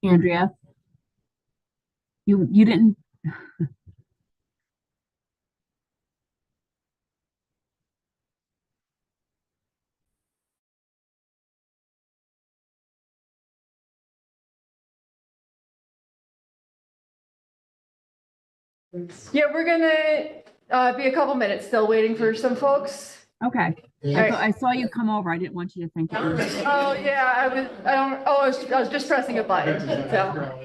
Andrea, you didn't. Yeah, we're gonna be a couple minutes still waiting for some folks. Okay. All I right. thought I saw you come over. I didn't want you to think it was. Oh yeah, I was just pressing a button. So.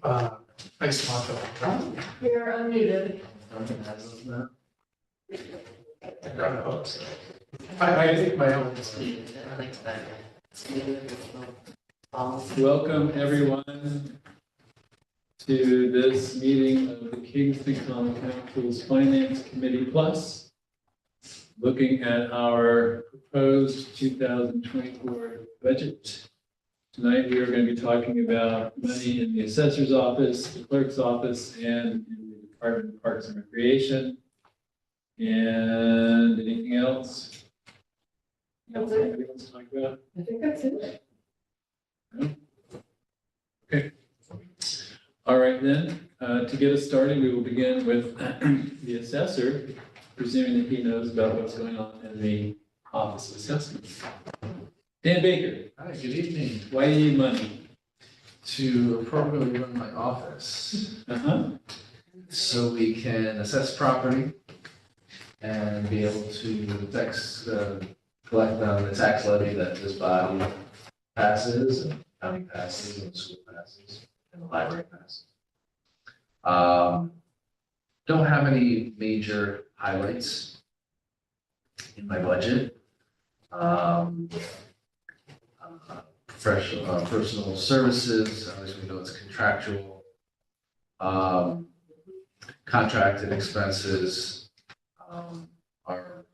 Nice motto. You're unmuted. I think my own. Welcome, everyone, to this meeting of the Kingston Common Council's Finance Committee Plus, looking at our proposed 2024 budget. Tonight, we are going to be talking about money in the assessor's office, the clerk's office, and in the Department of Parks and Recreation. And anything else? That's it. Anybody wants to talk about? I think that's it. Okay. All right, then, to get us started, we will begin with the assessor, presuming that he knows about what's going on in the office of assessment. Dan Baker, Hi, good evening. why do you need money? To appropriately run my office, Uh-huh. so we can assess property and be able to collect on the tax levy that this body passes, and county passes, and school passes, and the library passes. Don't have any major highlights in my budget. Professional, personal services, as we know, it's contractual. Contracted expenses are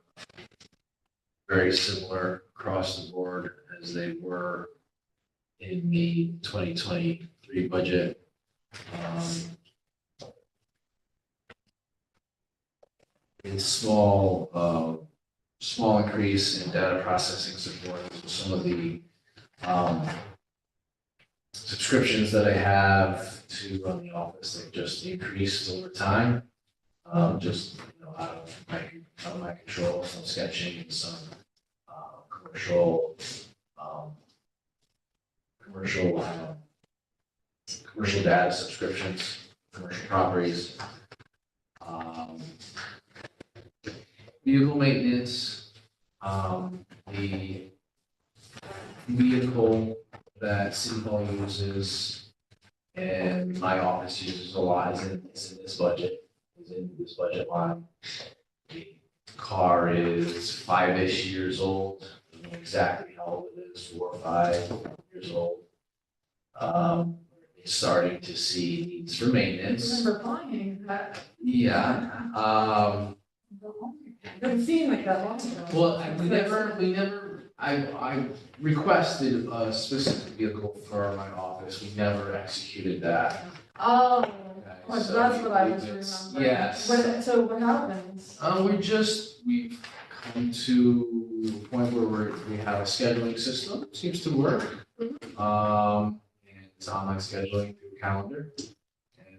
very similar across the board as they were in the 2023 budget. It's small increase in data processing support. So some of the subscriptions that I have to run the office, they've just increased over time. Just, out of my control, some sketching and some commercial data subscriptions, commercial properties. Vehicle maintenance, the vehicle that City Hall uses and my office uses a lot is in this budget line. The car is 5-ish years old. I don't know exactly how old it is, 4 or 5 years old. It's starting to see needs for I maintenance. remember buying that. Yeah, Doesn't seem like that long ago. well, I requested a specific vehicle for my office. We never executed that. Oh, Okay, well, so that's what I was it's- remembering. Yes. So what happens? We've come to a point where we have a scheduling system, seems to work. And it's online scheduling through calendar. And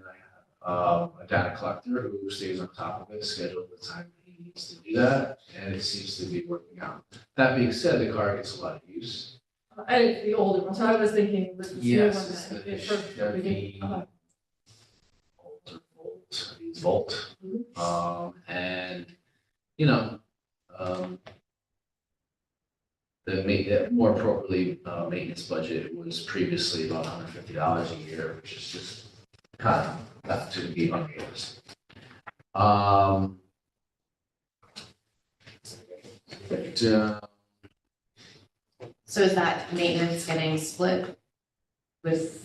I have a data collector who stays on top of it, schedules the time he needs to do that, and it seems to be working out. That being said, the car gets a lot of use. And the older one, so I was thinking this new one. Yes, it's that the it's for- Chevy Volt. And, the more appropriately, maintenance budget was previously about $150 a year, which is just kind of not to be unrealistic. So is that maintenance getting split with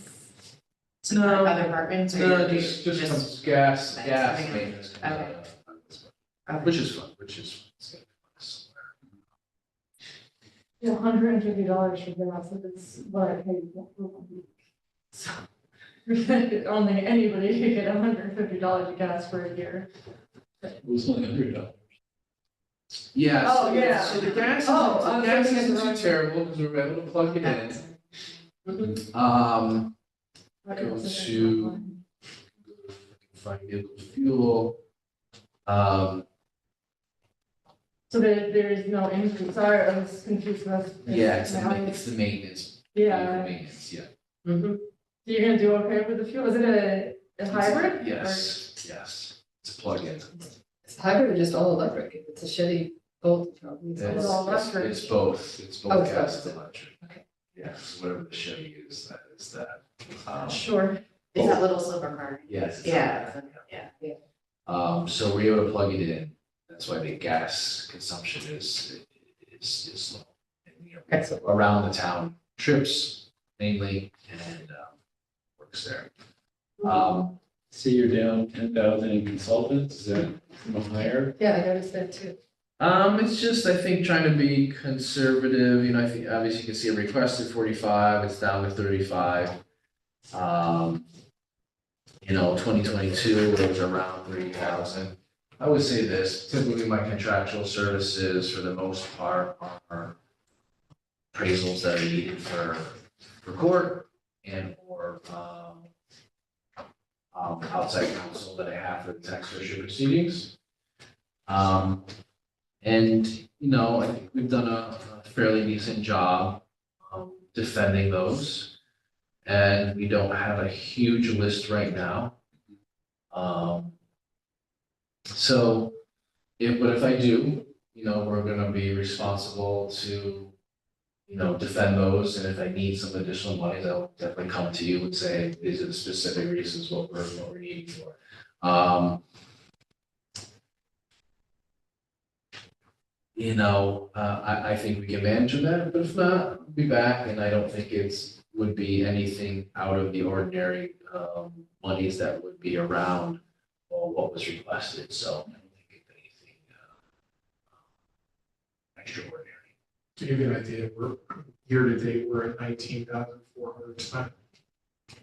some No. other departments? or No, you're just just- gas that's something- maintenance. okay. Which is fun, it's gonna be fun. Yeah, $150 for gas, it's what I paid for 1 week. So, only anybody could get $150 of gas for a year. It was only $100. Yeah. Oh, so- yeah. So the gas Oh, I isn't, was the gas looking at the isn't wrong- too terrible because we were able to plug it in. Mhm. Go to find vehicle fuel. So there's no increase, sorry, I was confused with. Yeah, it's the maintenance. Yeah. Maintenance, yeah. So you're gonna do okay with the fuel, is it a hybrid? Yes, it's a plug-in. It's hybrid or just all electric? If it's a Chevy Bolt, probably. It's all electric. It's both, Oh, it's gas both. and electric. Okay. Yeah, 'cause whatever the Chevy is, that is that. Sure, It's that little silver card. Yes. Yeah, yeah. So we're able to plug it in. That's why the gas consumption is low. And, you know, Excellent. around the town trips mainly and, works there. See, you're down 10,000 in consultants, is that higher? Yeah, I noticed that too. It's just, I think, trying to be conservative, you know, I think, obviously you can see a requested 45, it's down to 35. You know, 2022 was around 30,000. I would say this, typically my contractual services for the most part are appraisals that are needed for court and or, outside counsel that I have for the tax ratio proceedings. And, you know, I think we've done a fairly decent job defending those. And we don't have a huge list right now. So but if I do, you know, we're gonna be responsible to, you know, defend those, and if I need some additional money, I'll definitely come to you and say, these are the specific reasons what we're needing for. You know, I think we can manage that, but if not, we'll be back, and I don't think would be anything out of the ordinary, monies that would be around or what was requested, so I don't think it's anything, extraordinary. To give you an idea, we're, year to date, we're at 19,400 spent.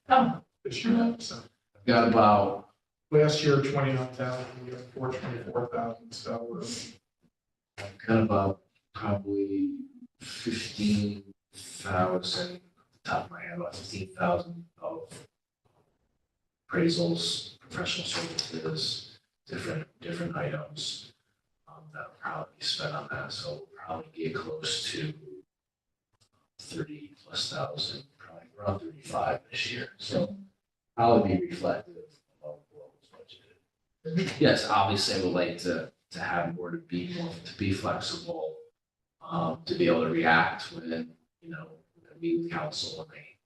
Oh. This year, so I've got about, last year, 29,000, we have 424,000, so we're. I've got about probably 15,000, top of my head, about 15,000 of appraisals, professional services, different items that will probably be spent on that. So we'll probably get close to 30,000+, probably around 35 this year. So probably be reflective of what was budgeted. Yes, obviously I would like to have more to be flexible, to be able to react when, you know, I meet with council and they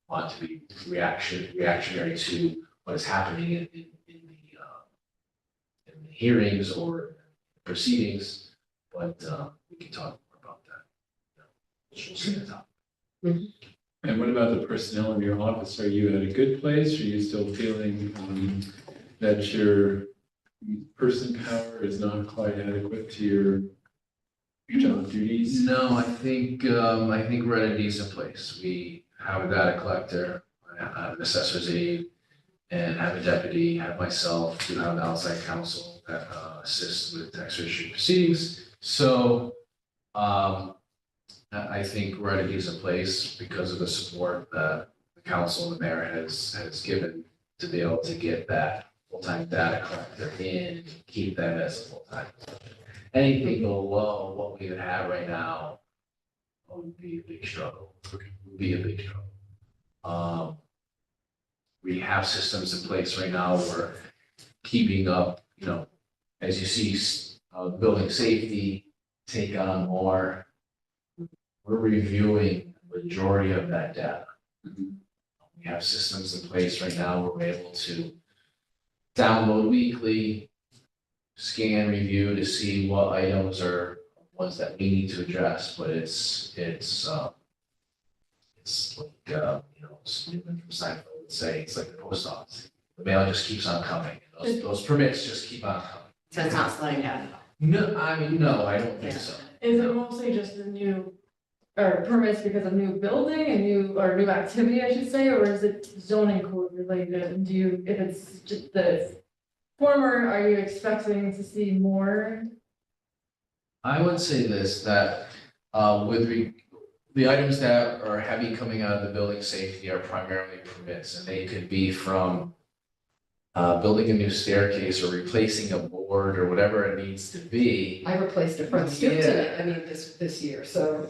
want to be reactionary to what is happening in the hearings or proceedings, but we can talk more about that. We'll see the top. And what about the personnel in your office? Are you at a good place? Are you still feeling that your person power is not quite adequate to your job duties? No, I think we're at a decent place. We have a data collector, I have an assessor's aide, and have a deputy, have myself, to have an outside counsel that assists with tax ratio proceedings. So I think we're at a decent place because of the support that the council and the mayor has given to be able to get that full-time data collector in and keep them as a full-time. Anything below what we would have right now would be a big struggle. Would be a big struggle. We have systems in place right now where keeping up, you know, as you see, building safety take on more. We're reviewing the majority of that data. We have systems in place right now where we're able to download weekly, scan, review to see what items are ones that we need to address, but it's like, you know, Newman from Seinfeld would say, it's like the post office. The mail just keeps on coming. Those permits just keep on coming. So it's not slowing down at all. No, I mean, no, I don't think so. Is it mostly just the new, or permits because of new building and new activity, I should say, or is it zoning code related? And do you, if it's just the former, are you expecting to see more? I would say this, that the items that are heavy coming out of the building safety are primarily permits, and they could be from building a new staircase or replacing a board or whatever it needs to be. I replaced a front stoop today, I mean, this year, so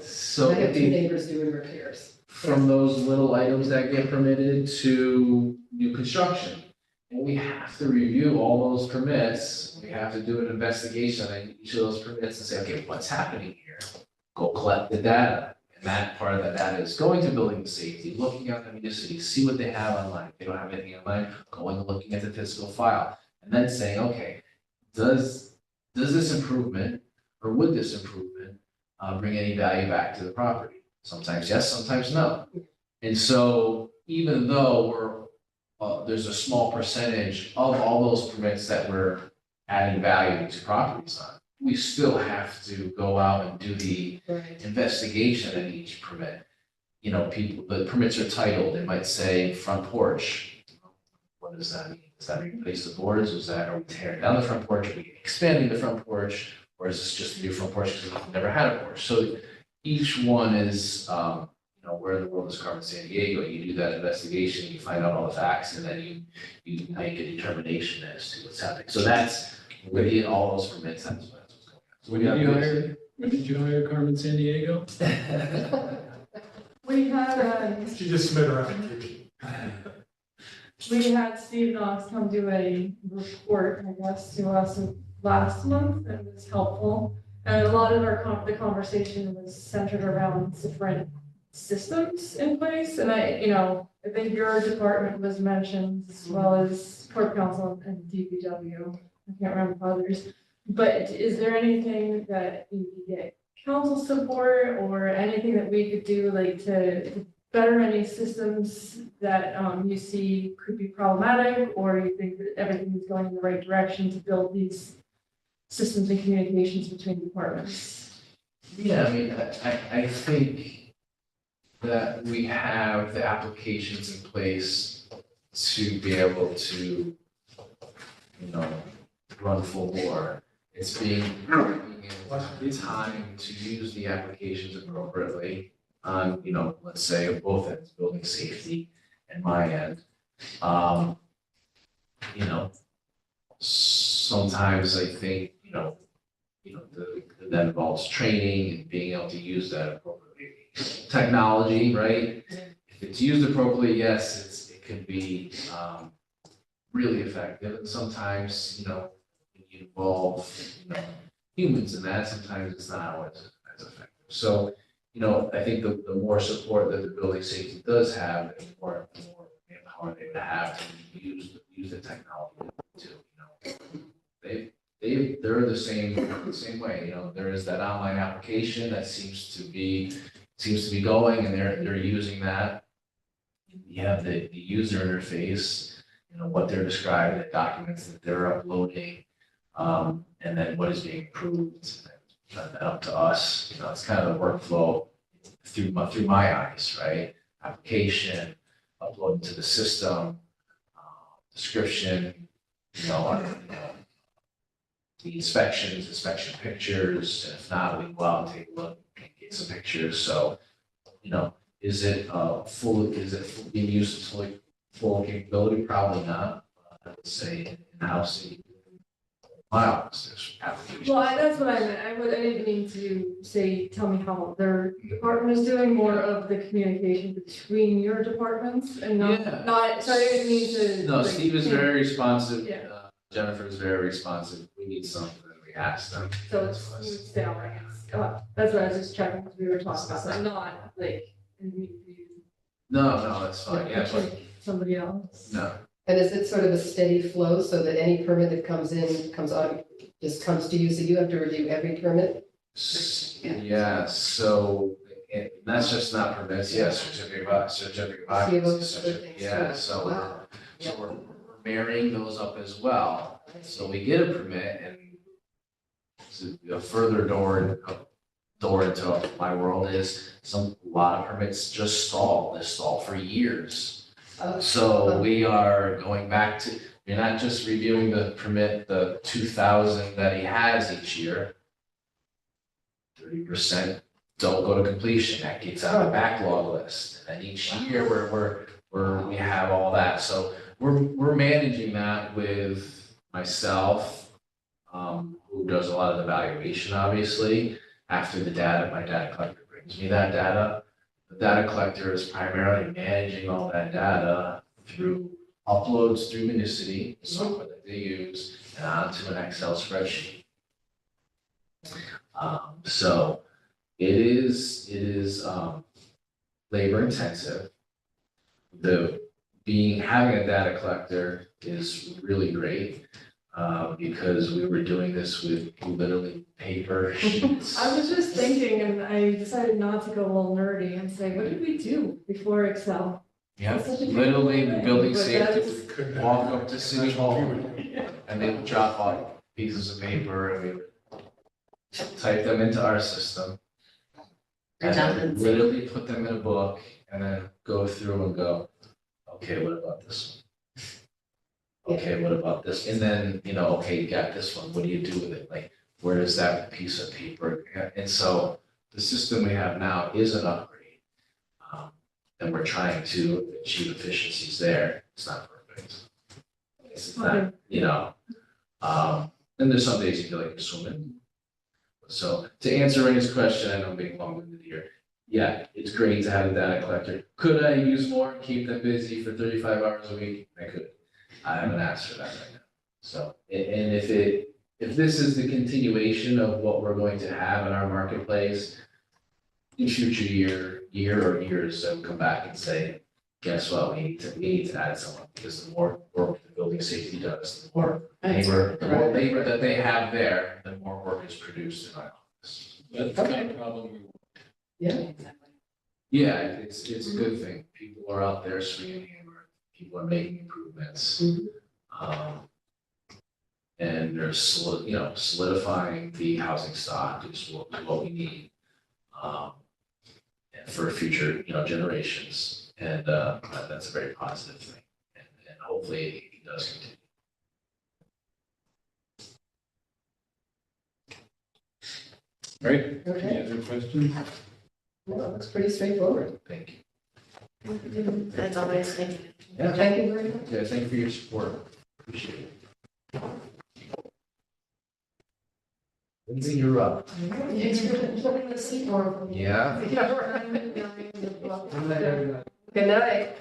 I have two neighbors doing repairs. From those little items that get permitted to new construction. And we have to review all those permits, we have to do an investigation on each of those permits and say, okay, what's happening here? Go collect the data And that part of that data is going to building safety, looking at the municipality, see what they have online. If they don't have anything online, going and looking at the physical file. And then saying, okay, does this improvement or would this improvement bring any value back to the property? Sometimes yes, sometimes no. And so even though there's a small percentage of all those permits that we're adding value to properties on, we still have to go out and do the Right. investigation of each permit. You know, the permits are titled, it might say front porch. What does that mean? Does that replace the boards? Are we tearing down the front porch? Are we expanding the front porch? Or is this just a new front porch because we've never had a porch? So each one is, where in the world is Carmen San Diego? You do that investigation, you find out all the facts, and then you make a determination as to what's happening. So that's, within all those permits, that's what's going on. When did you hire Carmen San Diego? We had, She just submitted her application. we had Steve Knox come do a report, I guess, to us last month, and it was helpful. And a lot of the conversation was centered around different systems in place, and I think your department was mentioned as well as Clerk Council and DPW. I can't remember others, but is there anything that you could get council support or anything that we could do like to better any systems that you see could be problematic, or you think that everything is going in the right direction to build these systems and communications between departments? Yeah, I mean, I think that we have the applications in place to be able to, run full bore. It's being able to have time to use the applications appropriately on, let's say both ends, building safety and my end. Sometimes I think, that involves training and being able to use that appropriately. Technology, right? If it's used appropriately, yes, it can be really effective. And sometimes, when you involve, humans in that, sometimes it's not always as effective. So, I think the more support that the building safety does have, the more empowerment they would have to use the technology to, they're the same way, there is that online application that seems to be going, and they're using that. You have the user interface, what they're describing, the documents that they're uploading, and then what is being approved, and up to us, it's kind of the workflow through my eyes, right? Application, uploading to the system, description, the inspection pictures, and if not, we can go out and take a look and get some pictures. So, is it being used to full capability? Probably not. I would say in-house, my office, there's applications. Well, that's what I meant. I didn't mean to say, tell me how their department is doing, more of the communication between your departments and not, so I didn't mean to. No, like, Steve is very responsive. Yeah. Jennifer is very responsive. We need something, we ask them. So it's down right now. That's what I was just checking, because we were talking about that, not like, No, that's fine. Yeah, but somebody else. no. And is it sort of a steady flow so that any permit that comes just comes to you, so you have to review every permit? Yeah, so that's just not permits, certificate of occupancy, yeah, so Wow. we're marrying those up as well. So we get a permit, and a further door into my world is a lot of permits just stall. They stall for years. So we are going back to, you're not just reviewing the permit, the 2,000 that he has each year. 30% don't go to completion. That gets on the backlog list. And each year we have all that. So we're managing that with myself, who does a lot of the evaluation, obviously. After the data, my data collector brings me that data. The data collector is primarily managing all that data through uploads through Municity, the software that they use, and onto an Excel spreadsheet. So, it is labor intensive. Having a data collector is really great, because we were doing this with literally paper sheets. I was just thinking, and I decided not to go a little nerdy and say, what did we do before Excel? Yeah, That's such a literally the thing, building but safety that's- We couldn't have- walk up to City Hall and they would drop off pieces of paper and we would type them into our system. And then Redundancy. literally put them in a book and then go through and go, okay, what about this one? Okay, what about this? And then, okay, you got this one, what do you do with it? Like, where is that piece of paper? And so the system we have now is an upgrade. And we're trying to achieve efficiencies there. It's not perfect. It's not, and there's some days you feel like you're swimming. So to answer Rennie's question, I know I'm being long-winded here. Yeah, it's great to have a data collector. Could I use more and keep them busy for 35 hours a week? I could. I haven't asked for that right now. So, and if this is the continuation of what we're going to have in our marketplace, in future year or years, they'll come back and say, guess what, we need to add someone, because the more work the building safety does, the more labor that they have there, the more work is produced in our office. That's not a problem. We Yeah, Exactly. Yeah, it's a good thing. People are out there swinging hammer, people are making improvements. Mhm. And they're solidifying the housing stock is what we need. And for future, generations, and that's a very positive thing, and hopefully it does continue. All right, okay. any other questions? Well, it looks pretty straightforward. Thank you. That's always thinking. Yeah. Thank you very much. Yeah, thank you for your support. Appreciate it. Lindsay, you're up. It's putting the seat on. Yeah. Good night.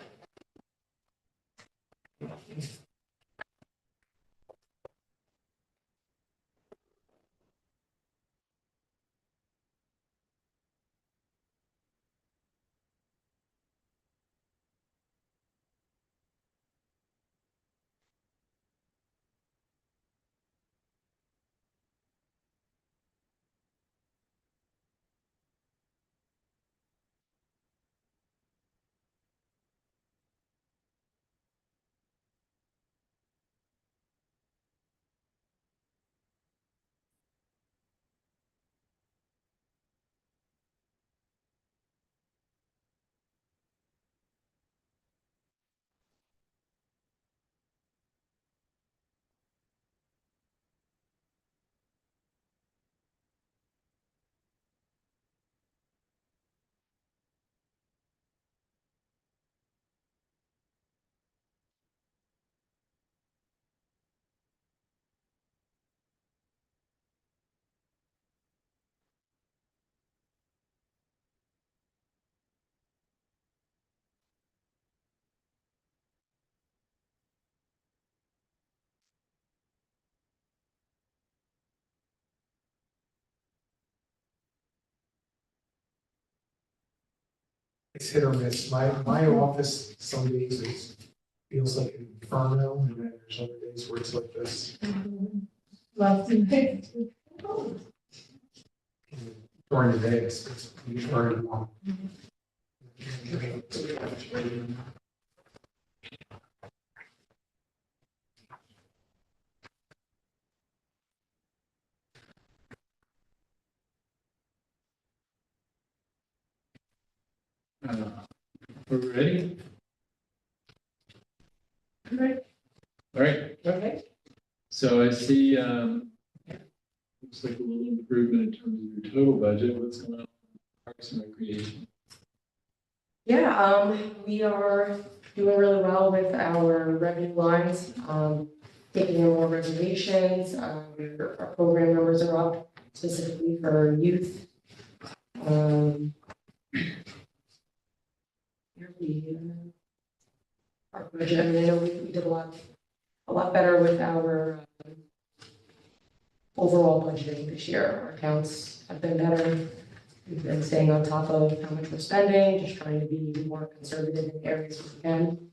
It's hit or miss. My office, some days feels like an inferno, and then there's other days where it's like this. Last night. During the day, it's very warm. We're ready? Right. All right, Okay. so I see, looks like a little improvement in terms of your total budget. What's going on with Parks and Recreation? Yeah, we are doing really well with our revenue lines, taking in more reservations, our program numbers are up specifically for youth. Here we, our budget, I mean, I know we did a lot better with our overall budgeting this year. Our accounts have been better. We've been staying on top of how much we're spending, just trying to be more conservative in areas we can.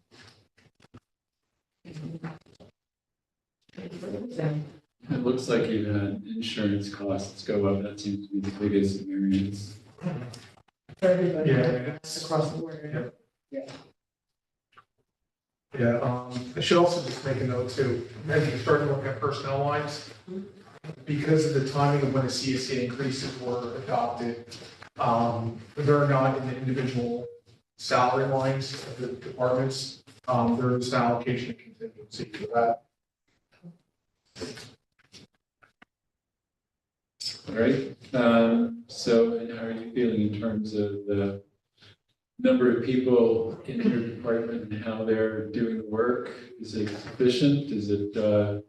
It looks like you've had insurance costs go up. That seems to be the biggest variance. For everybody, Yeah. across the board. Yeah, I should also just make a note too, as you start looking at personnel lines, because of the timing of when the CSA increases were adopted, they're not in the individual salary lines of the departments. There's an allocation of contingency for that. All right, so and how are you feeling in terms of the number of people in your department and how they're doing the work? Is it sufficient? Is there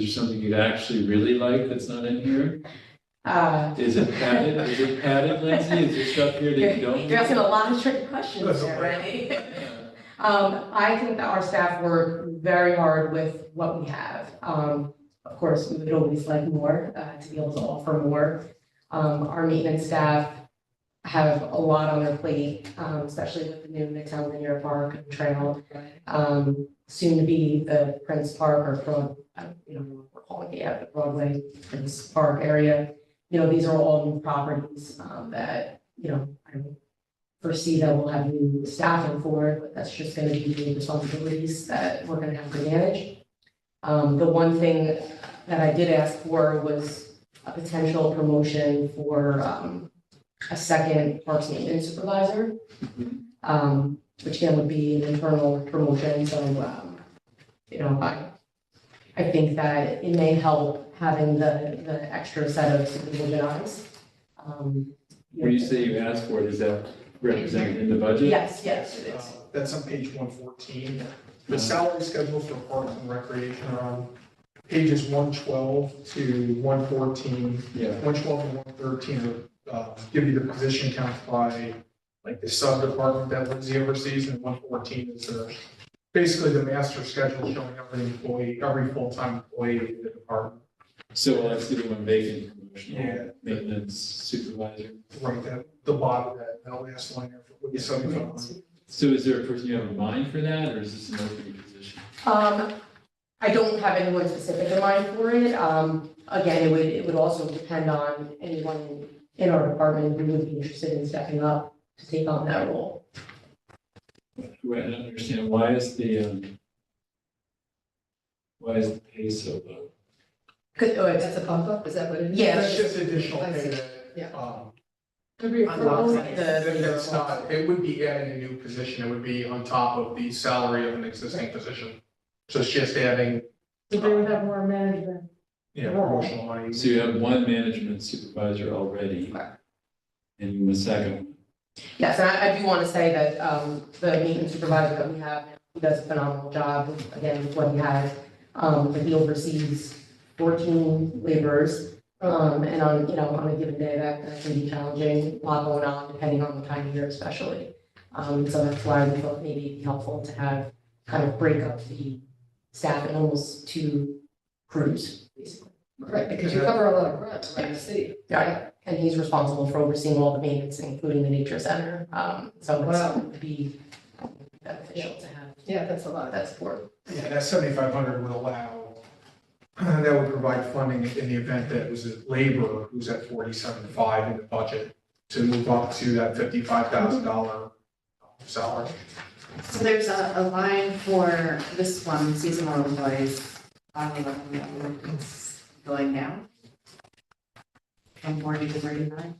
something you'd actually really like that's not in here? Is it padded? Is it padded, Lindsay? Is there stuff here that you don't? You're asking a lot of tricky questions there, Randy. I think that our staff work very hard with what we have. Of course, we would always like more, to be able to offer more. Our maintenance staff have a lot on their plate, especially with the new Midtown Linear Park and Trail. Soon to be the Prince Park or Broad, what we're calling it yet, the Broadway Prince Park area. These are all new properties, that, I don't foresee that we'll have new staffing for, but that's just gonna be the responsibilities that we're gonna have to manage. The one thing that I did ask for was a potential promotion for, a second parks maintenance supervisor. Which again would be an internal promotion, so, I think that it may help having the extra set of supervision eyes. When you say you asked for it, is that represented in the budget? Yes, it is. That's on page 114. The salary schedule for Parks and Recreation are on pages 112 to 114. Yeah. 112 and 113 give you the position count by like the sub-department that Lindsay oversees, and 114 is basically the master schedule showing every employee, every full-time employee in the department. So I see the one vacant promotional Yeah. maintenance supervisor. Right, at the bottom of that last line there for the 75. So is there a person you have in mind for that, or is this an open position? I don't have anyone specific in mind for it. Again, it would also depend on anyone in our department who would be interested in stepping up to take on that role. Wait, I don't understand, why is the pay so low? That's a bump up, is that what it is? Yeah. That's just additional I see. pay Yeah. that, Could be On for top of all- it. it's not, it would be adding a new position, it would be on top of the salary of an existing position. So it's just adding, So they would have more management. promotional money. So you have one management supervisor already, and you want a second one. Yes, and I do want to say that the maintenance supervisor that we have, he does a phenomenal job, again, with what he has. But he oversees 14 laborers. And on a given day, that can be challenging, a lot going on, depending on the time of year especially. So that's why we thought maybe it'd be helpful to have, kind of break up the staff in almost two crews, basically. Right, because you cover a lot of ground around the city. Right, and he's responsible for overseeing all the maintenance, including the nature center. So Wow. it would be beneficial to have Yeah, that's a lot. that support. Yeah, that 7,500 would allow, that would provide funding in the event that it was a laborer who's at 47.5 in the budget to move up to that $55,000 salary. So there's a line for this one, seasonal employees, it's going down. From 40 to 39.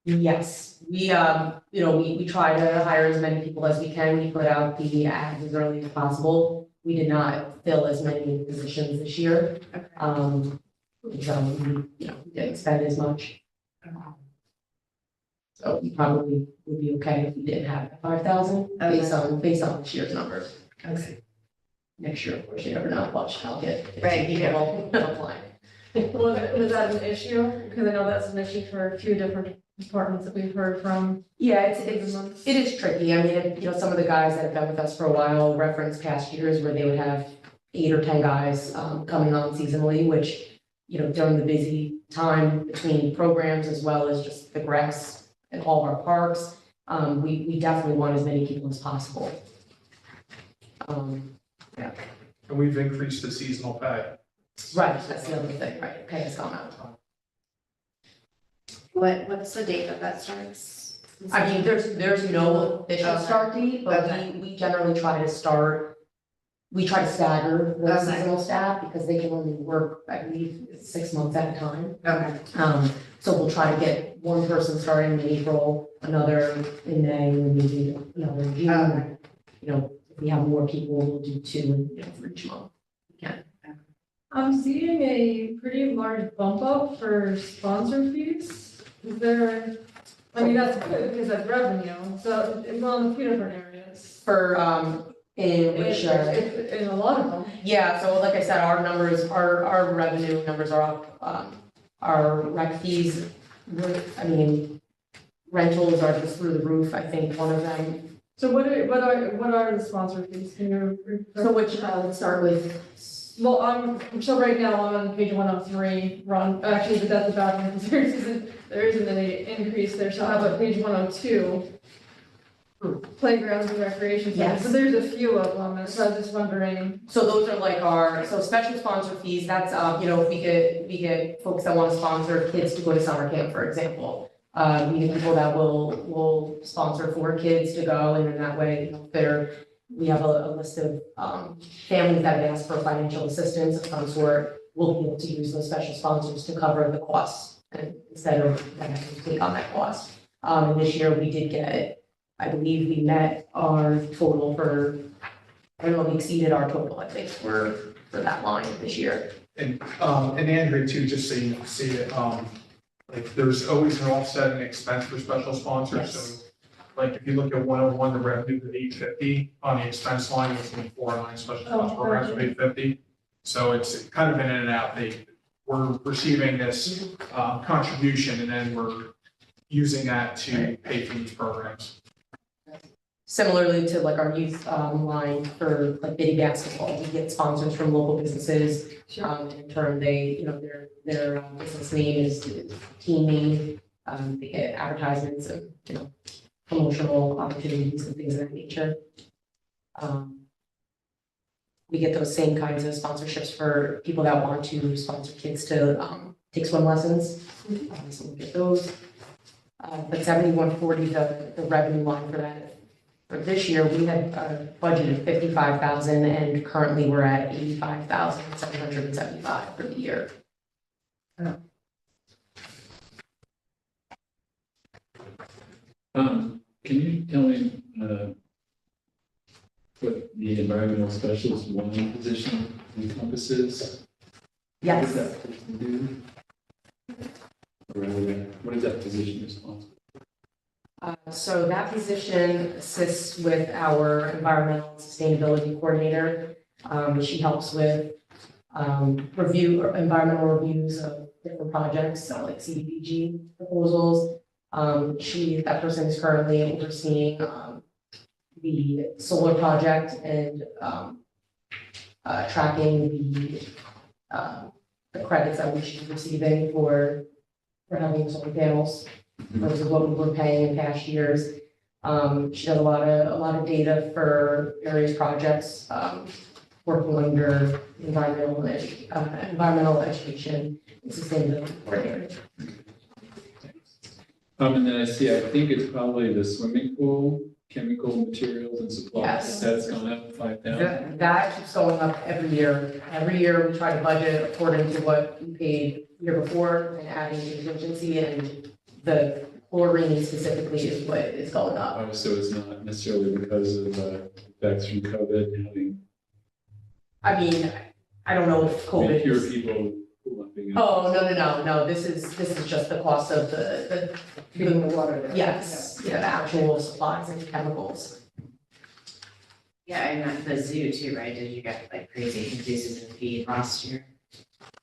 Yes, we try to hire as many people as we can. We put out the ads as early as possible. We did not fill as many positions this year. Okay. We didn't spend as much. So we probably would be okay if we didn't have 5,000 based on this year's numbers. Okay. Next year, of course, you never know what I'll get. Right, you People applying. Was that an issue? Because I know that's an issue for a few different departments that we've heard from. Yeah, it is tricky. I mean, some of the guys that have been with us for a while reference past years where they would have 8 or 10 guys coming on seasonally, which during the busy time between programs as well as just the grass in all of our parks. We definitely want as many people as possible. And we've increased the seasonal pay. Right, that's the other thing, right, pay has gone up. What's the date that starts? I mean, there's no official Okay. start date, but Okay. we generally try to stagger the Okay. seasonal staff because they can only work, I believe, 6 months at a time. Okay. So we'll try to get one person starting in April, another in May, and maybe another in June. Okay. If we have more people, we'll do 2 for each month. I'm seeing a pretty large bump up for sponsor fees. Is there, I mean, that's good because that's revenue, so it's on a few different areas. For, in which, In a lot of them. yeah, so like I said, our numbers, our revenue numbers are up. Our rec fees, rentals are just through the roof, I think one of them. So what are the sponsor fees? Can you? So which, let's start with, Well, so right now I'm on page 103, actually, but that's about it, because there isn't any increase there, so how about page 102? Playgrounds and recreation centers, so Yes. there's a few of them, and so I was just wondering. so those are like so special sponsor fees, that's, if we get folks that want to sponsor kids to go to summer camp, for example. We get people that will sponsor 4 kids to go, and in that way, we have a list of, families that have asked for financial assistance of some sort. We'll be able to use those special sponsors to cover the costs, and instead of them having to take on that cost. And this year we did get, I believe we met our total I don't know, we exceeded our total, I think, for that line this year. And Andrea too, just so you see it, like there's always an offset in expense for special sponsors, so. Yes. Like if you look at 101, the revenue was 850 on the expense line, was 409 special sponsor programs of 850. So it's kind of in and out. We're receiving this contribution and then we're using that to pay for these programs. Similarly to like our youth line for like Biddy basketball, we get sponsors from local businesses. In turn, they, their business name is team name. They get advertisements and, promotional opportunities and things of that nature. We get those same kinds of sponsorships for people that want to sponsor kids to take swim lessons. So we get those. But 7140, the revenue line for that. For this year, we had a budget of 55,000 and currently we're at 85,775 for the year. Can you tell me, what the environmental specialist 1 position encompasses? What does Yes, that person do? Or rather, what is that position responsible? so that position assists with our environmental sustainability coordinator. She helps with environmental reviews of different projects, so like CDBG proposals. That person is currently overseeing the solar project and tracking the credits that we should be receiving for having solar panels versus what we were paying in past years. She does a lot of data for various projects, working under environmental education and sustainability coordinator. And then I think it's probably the swimming pool, chemical materials and supplies. Yes. That's gone up 5,000. That keeps going up every year. Every year we try to budget according to what we paid year before and adding contingency, and the chlorine specifically is what is going up. Oh, so it's not necessarily because of effects from COVID having I mean, I don't know if COVID fewer is. people lumping. Oh, no, this is just the cost of the Treating the water there. yes, the actual supplies and chemicals. Yeah, and at the zoo too, right? Did you get like crazy increases in feed last year?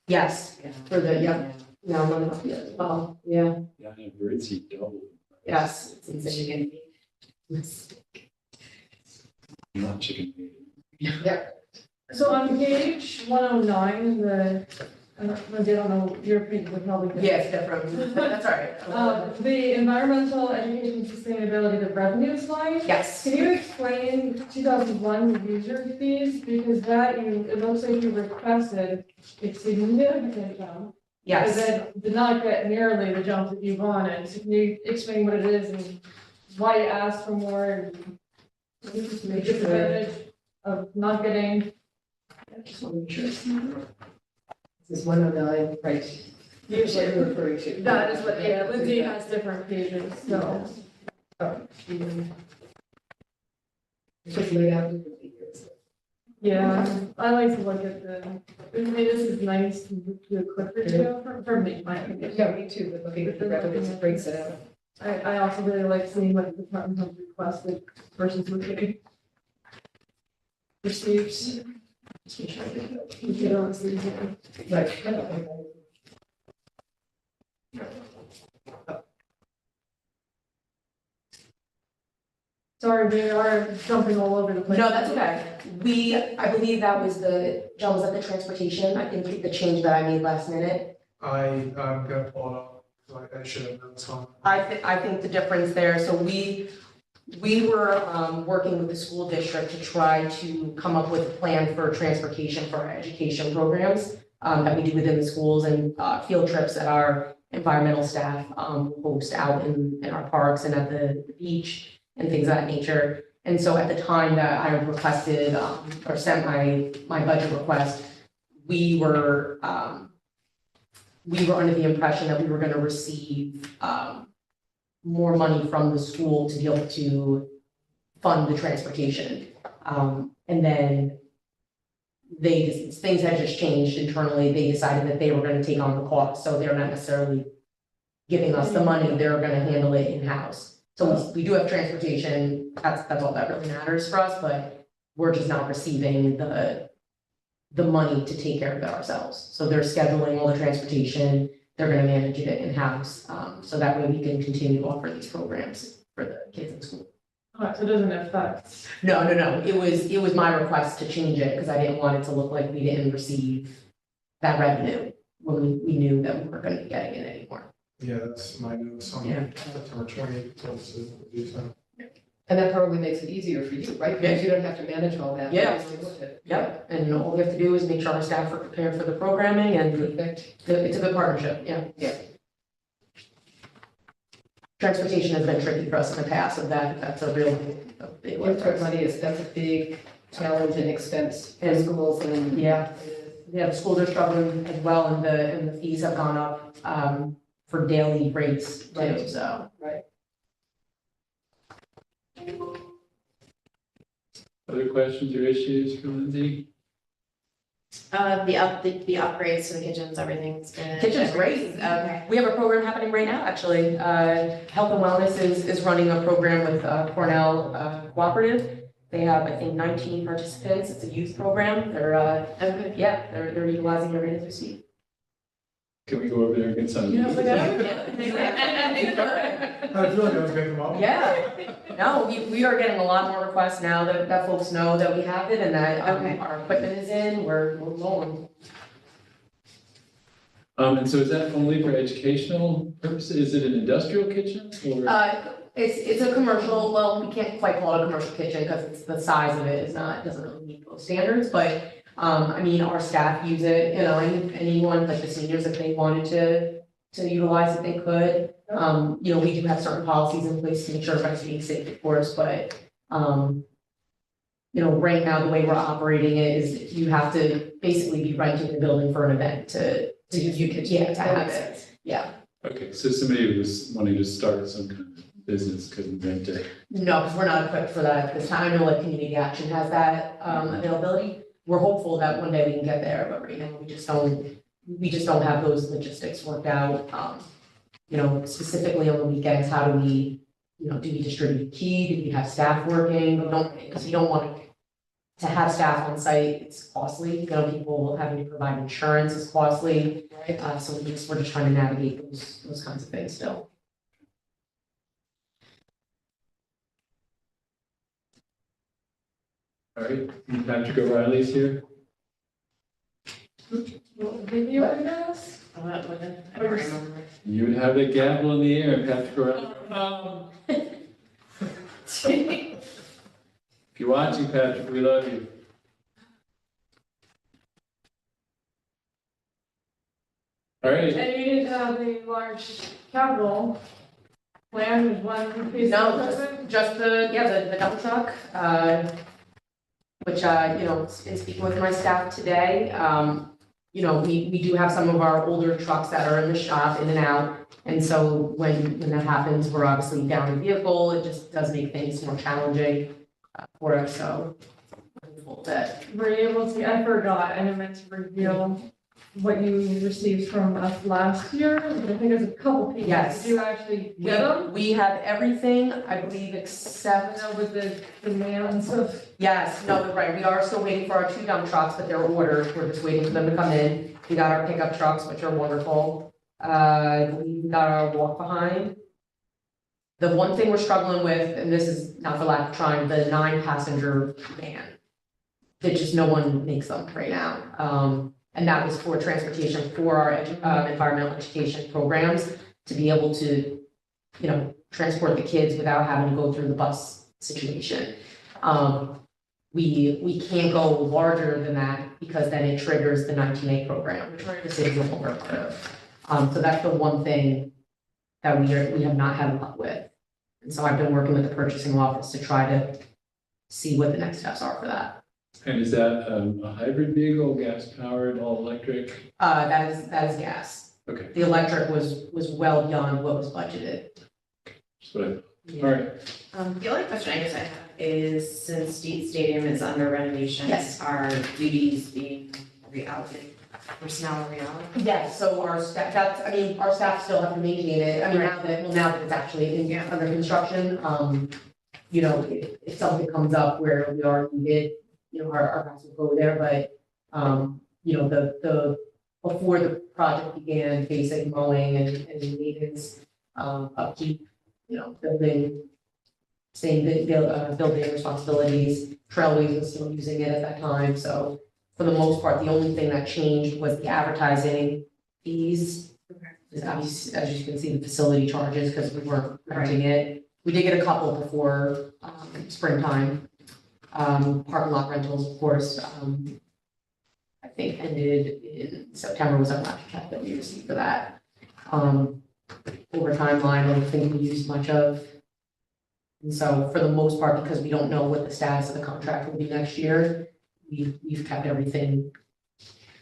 Yes, Yeah. for the, no, as well, yeah, Yeah, I know birdseed doubled. yes, it's insane. Not chicken meat. So on page 109, I don't know, your opinion would probably. differ. Yeah, it's different, but that's all right. The environmental education and sustainability, the revenues line. Yes. Can you explain 2001 user fees? Because that it looks like you requested a significant jump. Yes. But then did not get nearly the jump that you wanted. So can you explain what it is and why you asked for more and the disadvantage of not getting? Just want to make sure. This is 109, right? Here's what you're referring to. That is what, yeah, Lindsay has different pages, so. It's just laid out differently here. Yeah, I like to look at I mean, this is nice to do a quick video for me, my opinion. Yeah, me too, but looking at the revenues, it brings it out. I also really like seeing what the department has requested versus what they receives. You don't see here. Right. Sorry, we are jumping all over the place. No, that's okay. I believe that was John, was that the transportation? I think the change that I made last minute. I'm gonna pull it up, so I should have notes on. I think the difference there, so we were working with the school district to try to come up with a plan for transportation for our education programs that we do within the schools and field trips that our environmental staff host out in our parks and at the beach and things of that nature. And so at the time that I requested or sent my budget request, we were under the impression that we were gonna receive more money from the school to be able to fund the transportation. And then things had just changed internally. They decided that they were gonna take on the cost, so they're not necessarily giving us the money, they're gonna handle it in-house. So we do have transportation, that's all that really matters for us, but we're just not receiving the money to take care of it ourselves. So they're scheduling all the transportation, they're gonna manage it in-house, so that way we can continue to offer these programs for the kids in school. Alright, so it doesn't affect. No, it was my request to change it, because I didn't want it to look like we didn't receive that revenue when we knew that we weren't gonna be getting it anymore. Yeah, that's my notes on Yeah. September 28th, to do so. And that probably makes it easier for you, right? Because you don't have to manage all that. Yeah. Yep, and all we have to do is make sure our staff are prepared for the programming, and Perfect. it's a good partnership, yeah. Yeah. Transportation has been tricky for us in the past, and that's a big one. for Import us. money that's a big challenge and expense for And- schools and. Yeah, the schools are struggling as well, and the fees have gone up, for daily rates too, Right. so. Other questions or issues for Lindsay? The upgrades to the kitchens, everything's been. Kitchen's great. Okay. We have a program happening right now, actually. Health and Wellness is running a program with Cornell Cooperative. They have, I think, 19 participants. It's a youth program. Okay. They're utilizing it right as we speak. Can we go over there and get some? I feel like I was gonna come up. Yeah, no, we are getting a lot more requests now that folks know that we have it and that Okay. our equipment is in, we're rolling. And so is that only for educational purposes? Is it an industrial kitchen or? It's a commercial, well, we can't quite call it a commercial kitchen because it's the size of it doesn't really meet those standards, but I mean, our staff use it, anyone, like the seniors, if they wanted to utilize it, they could. We do have certain policies in place to make sure everybody's being safe, of course, but, right now, the way we're operating it is you have to basically be renting the building for an event to to have it. Yeah, Okay, so somebody who was wanting to start some kind of business couldn't rent it. no, because we're not equipped for that at this time. I know like Community Action has that, availability. We're hopeful that one day we can get there, but right now we just don't have those logistics worked out. Specifically on the weekends, how do we, do we distribute the key? Do we have staff working? Because you don't want to have staff on site, it's costly. People having to provide insurance is costly. So we're just trying to navigate those kinds of things still. All right, Patrick O'Reilly's here. Did you guys? I don't remember. You would have the gavel in the air, Patrick. If you're watching, Patrick, we love you. All right, And you didn't have a large capital plan with one piece No, of just, equipment? just the dump truck, which, in speaking with my staff today, we do have some of our older trucks that are in the shop, in and out. And so when that happens, we're obviously down a vehicle, it just does make things more challenging for us, so. That, Were you able to, I forgot, I meant to reveal what you received from us last year. I think there's a couple pieces. Yes. Did you actually get them? we have everything, I believe, except, No, with the demands of, yes, no, right, we are still waiting for our 2 dump trucks, but they're ordered, we're just waiting for them to come in. We got our pickup trucks, which are wonderful. I believe we got our walk behind. The one thing we're struggling with, and this is not for lack of trying, the 9-passenger van. That just no one makes them right now. And that was for transportation for our environmental education programs, to be able to, transport the kids without having to go through the bus situation. We can't go larger than that because then it triggers the 19A program, which we're in the city of Homer part of. So that's the one thing that we have not had luck with. And so I've been working with the purchasing office to try to see what the next steps are for that. and is that a hybrid vehicle, gas powered, all electric? That is gas. Okay, The electric was well beyond what was budgeted. that's what I, all right. The only question I guess I have is, since State Stadium is under renovations, Yes. are duties being reallocated, personnel reallocated? Yes, so our staff, our staff still have to maintain it, now that it's actually Yeah. under construction, if something comes up where we are needed, our guys will go there, but, before the project began, basic mowing and maintenance, upkeep, building, building responsibilities, Trailways was still using it at that time, so for the most part, the only thing that changed was the advertising fees. As you can see, the facility charges, because we weren't renting it. We did get a couple before, springtime. Parking lot rentals, of course, I think ended in September was our last check that we received for that. Overtime line, I don't think we used much of. And so for the most part, because we don't know what the status of the contract will be next year, we've kept everything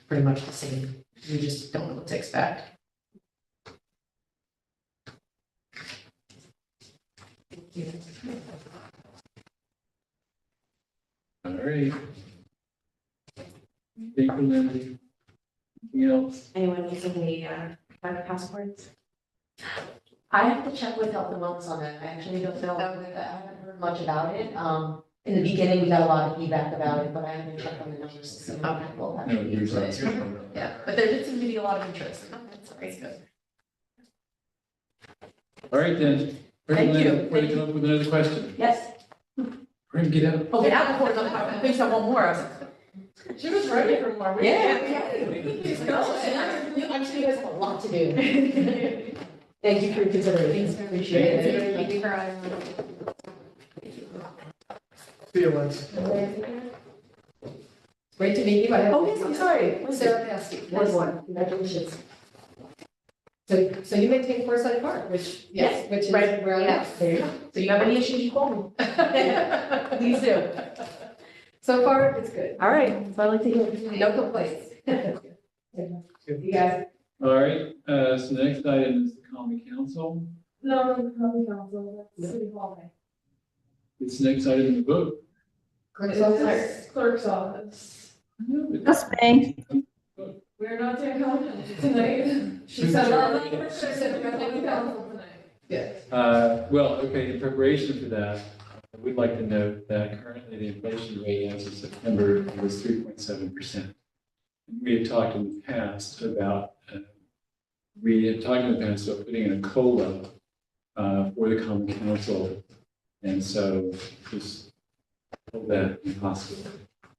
pretty much the same. We just don't know what to expect. All right. Thank you, Lindsay. Anything else? Anyone using the private passports? I have to check with Health and Wellness on that. I actually don't know. I haven't heard much about it. In the beginning, we got a lot of feedback about it, but I haven't checked on the numbers to see how people have No, used you're it. right. Yeah, but there did seem to be a lot of interest. That's very good. All right, then. Thank you. Before you come up with another question, Yes. bring get out. Okay, now before another question, I think I want more. I was like, she was ready for more. I'm sure you guys have a lot to do. Thank you for your consideration. Appreciate it. Thank you for See you, Liz. Great to meet you. I have. Oh, yes, I'm sorry. Sarah Paskey, Ward 1, congratulations. So you maintain Forsyth Park, which, Yes, which is right, where I yeah, live. there you go. So you have any issues, you call me. Please do. So far, it's good. All right, so I'd like to hear. No complaints. You guys. All right, so the next item is the common council. No, county council, that's city hall. This next item is the vote. Clerk's office. It's clerk's office. That's me. We're not doing county council tonight. She said, she said we're not doing council tonight. Well, okay, in preparation for that, I would like to note that currently the inflation rate as of September was 3.7%. We had talked in the past about, putting in a COLA for the common council. And so just hold that in possible.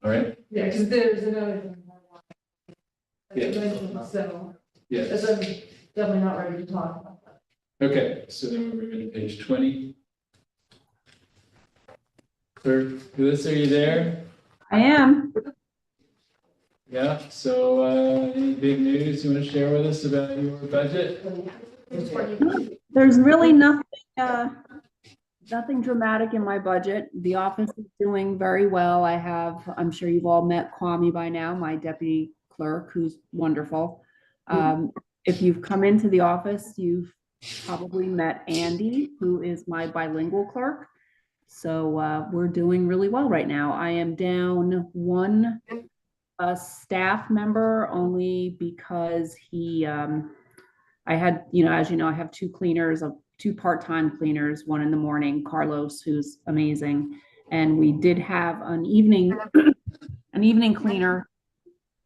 All right? Yeah, because there's another thing. Yes. mentioned, so Yes. that's I'm definitely not ready to talk about that. Okay, so then we're moving to page 20. Clerk, Melissa, are you there? I am. Yeah, so any big news you want to share with us about your budget? There's really nothing dramatic in my budget. The office is doing very well. I'm sure you've all met Kwame by now, my deputy clerk, who's wonderful. If you've come into the office, you've probably met Andy, who is my bilingual clerk. So we're doing really well right now. I am down one staff member only because I had, as you know, I have two cleaners, two part-time cleaners, one in the morning, Carlos, who's amazing. And we did have an evening cleaner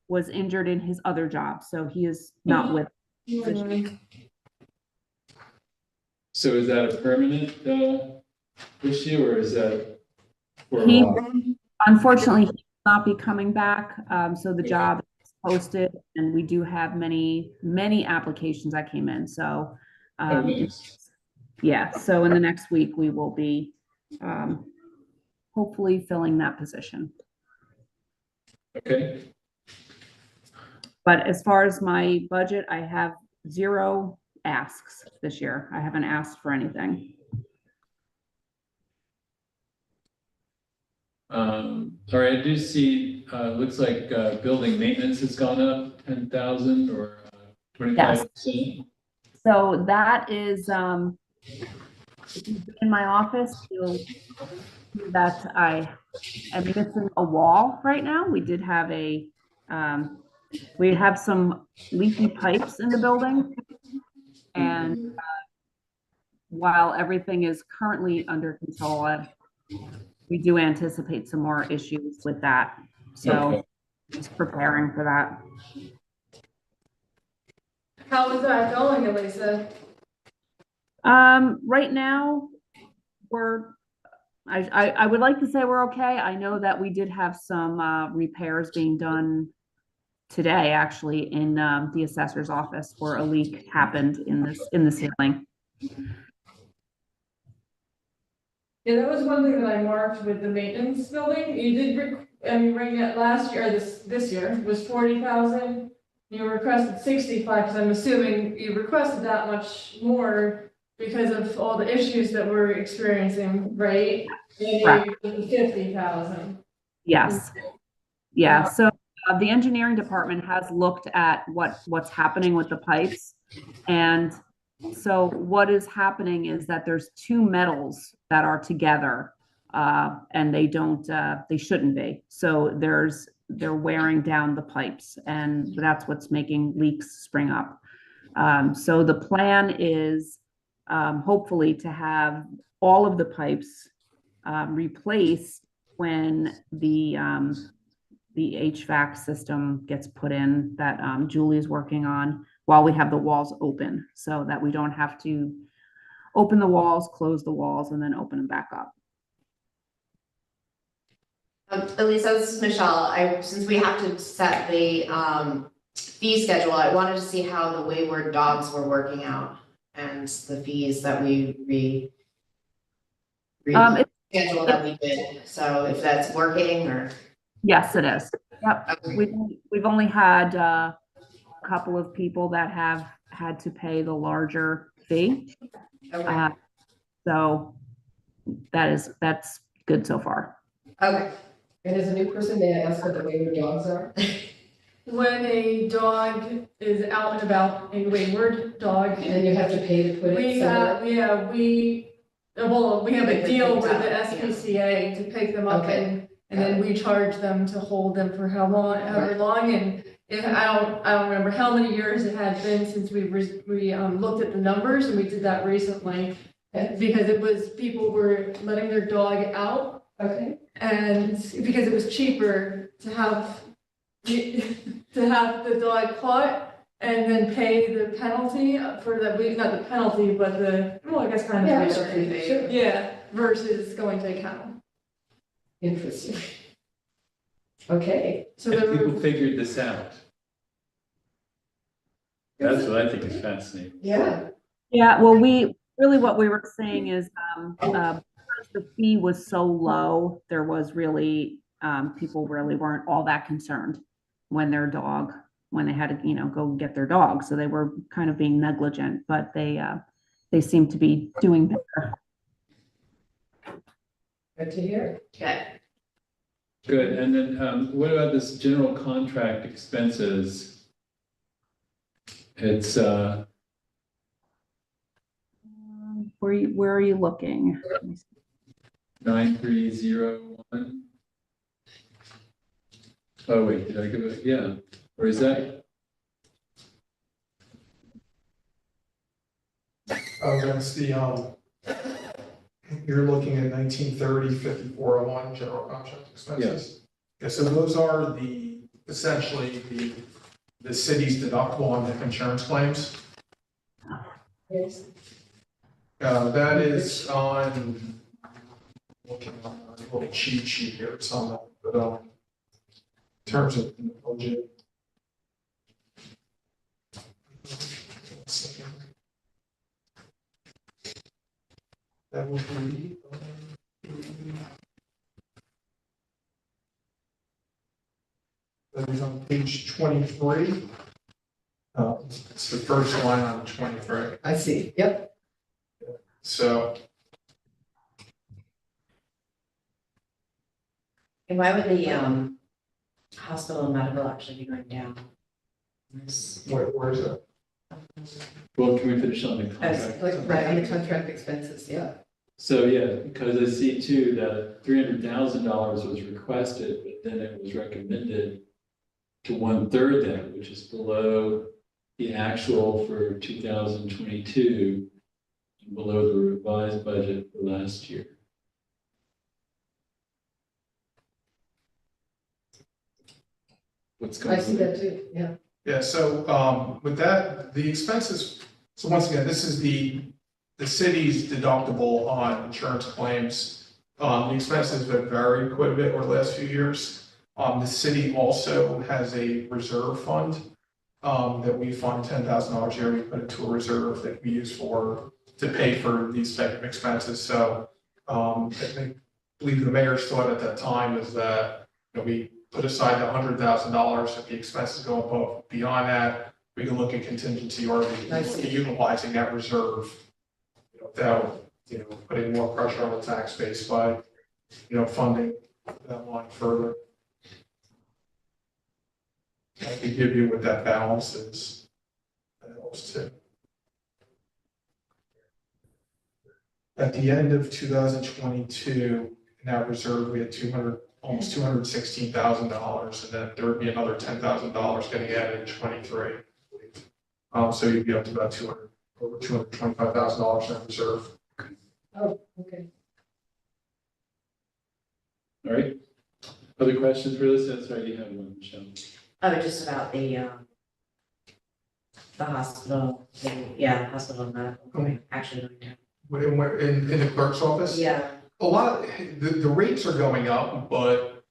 was injured in his other job, so he is not with. So is that a permanent issue or is that for a He, while? unfortunately, he will not be coming back. So the job is posted and we do have many, many applications that came in. So, Oh, nice. yeah, so in the next week, we will be hopefully filling that position. Okay, But as far as my budget, I have 0 asks this year. I haven't asked for anything. all right, I do see, looks like building maintenance has gone up 10,000 or 25%. So that is, if you've been in my office, you'll see that I am missing a wall right now. We did have we have some leaky pipes in the building. And while everything is currently under control, we do anticipate some more issues with that. So Okay. just preparing for that. How is that going, Elisa? Right now, I would like to say we're okay. I know that we did have some repairs being done today, actually, in the assessor's office where a leak happened in the ceiling. Yeah, that was one thing that I marked with the maintenance building. You did, right now, last year, this year, was 40,000. You requested 65, because I'm assuming you requested that much more because of all the issues that we're experiencing, right? Maybe 50,000. Yes. Yeah. So the engineering department has looked at what's happening with the pipes. And so what is happening is that there's two metals that are together and they shouldn't be. So they're wearing down the pipes and that's what's making leaks spring up. So the plan is hopefully to have all of the pipes replaced when the HVAC system gets put in that Julie's working on while we have the walls open so that we don't have to open the walls, close the walls, and then open them back up. Elisa, this is Michelle. Since we have to set the fee schedule, I wanted to see how the wayward dogs were working out and the fees that we schedule that we did. So if that's working or. Yes, it is. Yep. Okay. We've only had a couple of people that have had to pay the larger fee. Okay. So that's good so far. Okay. And as a new person, may I ask what the wayward dogs are? When a dog is out and about, a wayward dog. And you have to pay to put it somewhere? We have a deal with the SPCA to pick them up Okay. and then we charge them to hold them for however long, and I don't remember how many years it had been since we looked at the numbers, and we did that recently. Because it was, people were letting their dog out. Okay. And because it was cheaper to have the dog caught and then pay the penalty for not the penalty, but I guess kind of. Yeah, sure. Yeah, versus going to a kennel. Interesting. Okay. So And there people were, figured this out. That's what I think is fascinating. Yeah, Yeah, well, what we were saying is, because the fee was so low, there was really, people really weren't all that concerned when when they had to, go get their dog. So they were kind of being negligent, but they seem to be doing better. good to hear. Okay. Good, and then, what about this general contract expenses? It's, Where are you looking? 9301. Oh, wait, did I give it? Yeah, or is that? Oh, that's the, you're looking at 1930-5401 general contract expenses. Yeah, so those are essentially the city's deductible on the insurance claims. Yes. That is on, looking on a little cheat sheet here, it's on that, but, in terms of the budget. That would be, that is on page 23. It's the first line on 23. I see, yep. So, And why would the hospital and medical actually be going down? where is it? Well, can we finish on the contract? Like, right, on the contract expenses, yeah. So, yeah, because I see too that $300,000 was requested, but then it was recommended to 1/3 that, which is below the actual for 2022, and below the revised budget for last year. What's going I on? see that too, yeah. Yeah, so, with that, the expenses, so once again, this is the city's deductible on insurance claims. The expenses have varied quite a bit over the last few years. The city also has a reserve fund, that we fund $10,000 a year, we put into a reserve that we use to pay for these type of expenses. So, I believe the mayor's thought at that time is that, we put aside the $100,000, if the expenses go above, beyond that, we can look at contingency or I see. utilizing that reserve, without, putting more pressure on the tax base by, funding that line further. I can give you what that balance is. That helps too. At the end of 2022, in that reserve, we had almost $216,000, and then there would be another $10,000 getting added in 23. So you'd be up to about over $225,000 in that reserve. Oh, okay. All right. Other questions for this? That's right, you have one, Michelle. Oh, just about the hospital, hospital and medical, actually going down. In the clerk's office? Yeah, A lot, the rates are going up, but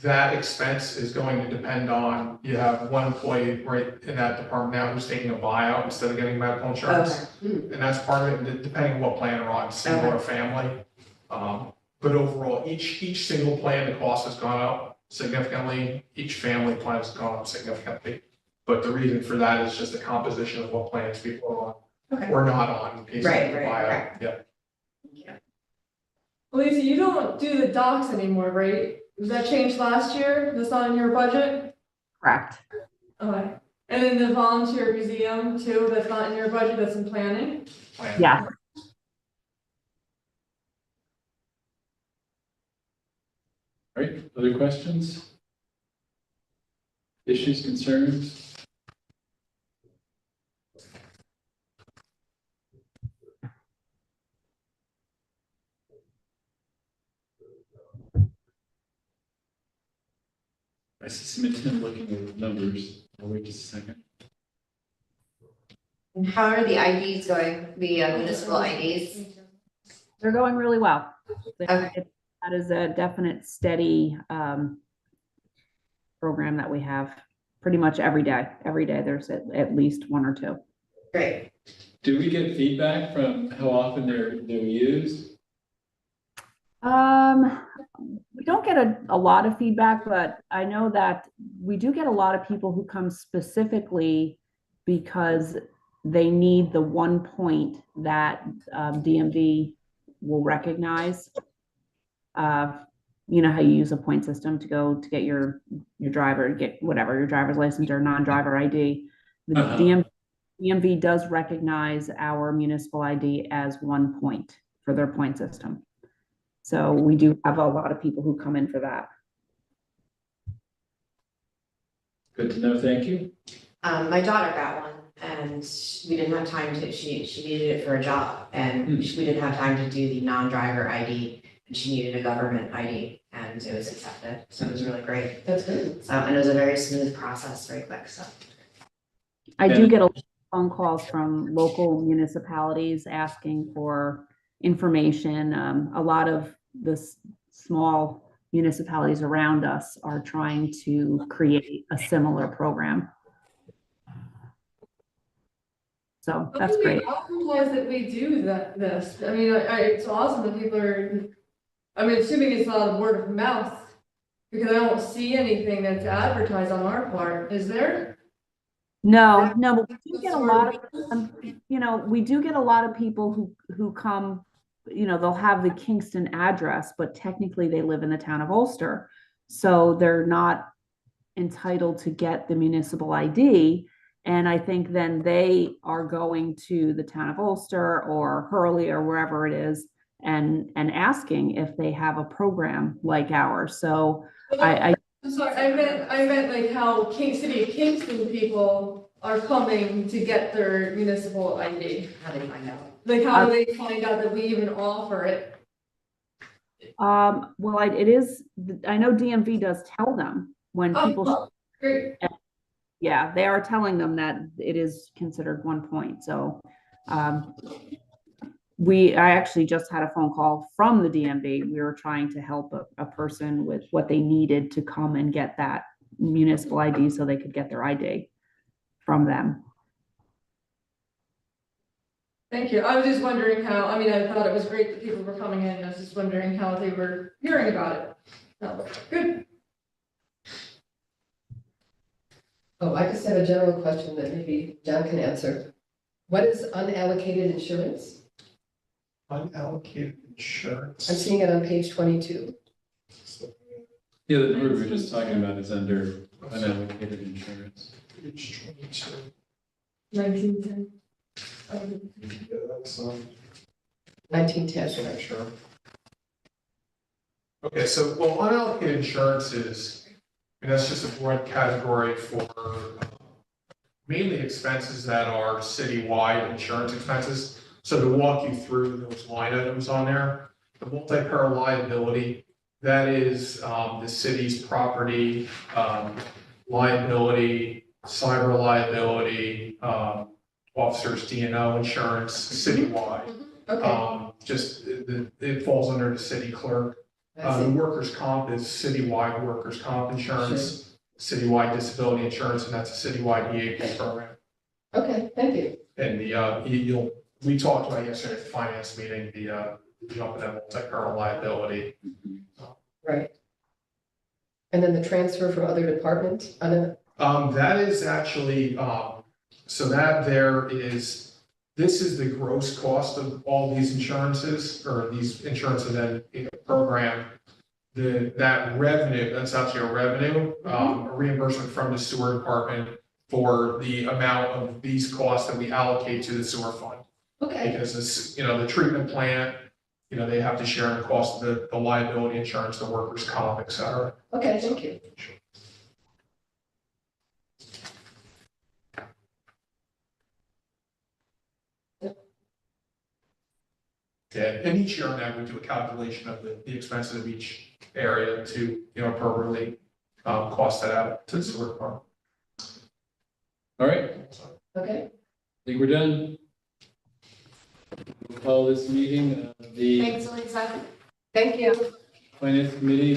that expense is going to depend on, you have one employee right in that department now who's taking a buyout instead of getting medical insurance. okay, And that's part of it, depending on what plan they're on, single or family. But overall, each single plan, the cost has gone up significantly, each family plan has gone up significantly. But the reason for that is just the composition of what plans people are on okay. or not on, in case of Right, the right, buyout. right. Yep. Yeah. Lisa, you don't do the docks anymore, right? Was that changed last year? That's not in your budget? Correct. Okay. And then the volunteer museum too, that's not in your budget, that's in planning? Plan. Yeah. All right, other questions? Issues, concerns? I see Tim looking at the numbers. I'll wait just a second. And how are the IDs going, the municipal IDs? They're going really well. Okay. That is a definite steady program that we have. pretty much every day. Every day there's at least one or two. Great. Do we get feedback from how often they're used? We don't get a lot of feedback, but I know that we do get a lot of people who come specifically because they need the 1 point that DMV will recognize. You know how you use a point system to go to get your driver, get whatever, your driver's license or non-driver ID. The DMV does recognize our municipal ID as 1 point for their point system. So we do have a lot of people who come in for that. Good to know, thank you. My daughter got one and we didn't have time to, she needed it for a job and we didn't have time to do the non-driver ID and she needed a government ID and it was accepted. So it was really great. That's good. So, and it was a very smooth process, very quick, so. I do get a lot of phone calls from local municipalities asking for information. A lot of the small municipalities around us are trying to create a similar program. So that's great. How realize that we do this? I mean, it's awesome that people are, I mean, assuming it's not a word of mouth, because I don't see anything that's advertised on our part, is there? No, but we do get a lot of, we do get a lot of people who come, they'll have the Kingston address, but technically they live in the town of Ulster. So they're not entitled to get the municipal ID. And I think then they are going to the town of Ulster or Hurley or wherever it is and asking if they have a program like ours. So I Sorry, I meant like how City of Kingston people are coming to get their municipal ID. How do they find out? Like, how do they find out that we even offer it? well, it is, I know DMV does tell them when people, Great. yeah, they are telling them that it is considered 1 point. So I actually just had a phone call from the DMV. We were trying to help a person with what they needed to come and get that municipal ID so they could get their ID from them. Thank you. I was just wondering how, I mean, I thought it was great that people were coming in. I was just wondering how they were hearing about it. Oh, good. Oh, I just have a general question that maybe John can answer. What is unallocated insurance? Unallocated insurance. I'm seeing it on page 22. Yeah, the number we were just talking about is under unallocated insurance. Page 22. 1910. Yeah, that's, 1910. sure. Okay, so, well, unallocated insurance is, that's just a broad category for mainly expenses that are citywide insurance expenses. So to walk you through those line items on there, the multi-peril liability, that is the city's property, liability, cyber liability, officers D&O insurance, citywide. Okay. It falls under the city clerk. The workers' comp is citywide workers' comp insurance, citywide disability insurance, and that's a citywide EAP program. Okay, thank you. And we talked about yesterday at the finance meeting, the jump in that multi-peril liability. Right. And then the transfer from other departments? That is actually, so that this is the gross cost of all these insurances, or these insurances in a program. That revenue, that's actually a revenue, a reimbursement from the sewer department for the amount of these costs that we allocate to the sewer fund. Okay. Because this, the treatment plant, they have to share in the cost of the liability insurance, the workers' comp, et cetera. Okay, thank you. Yeah, and each year on that, we do a calculation of the expenses of each area to, appropriately cost that out to the sewer department. All right, Okay. I think we're done. We'll call this meeting the Thanks, Elisa. Thank you. Finance Committee.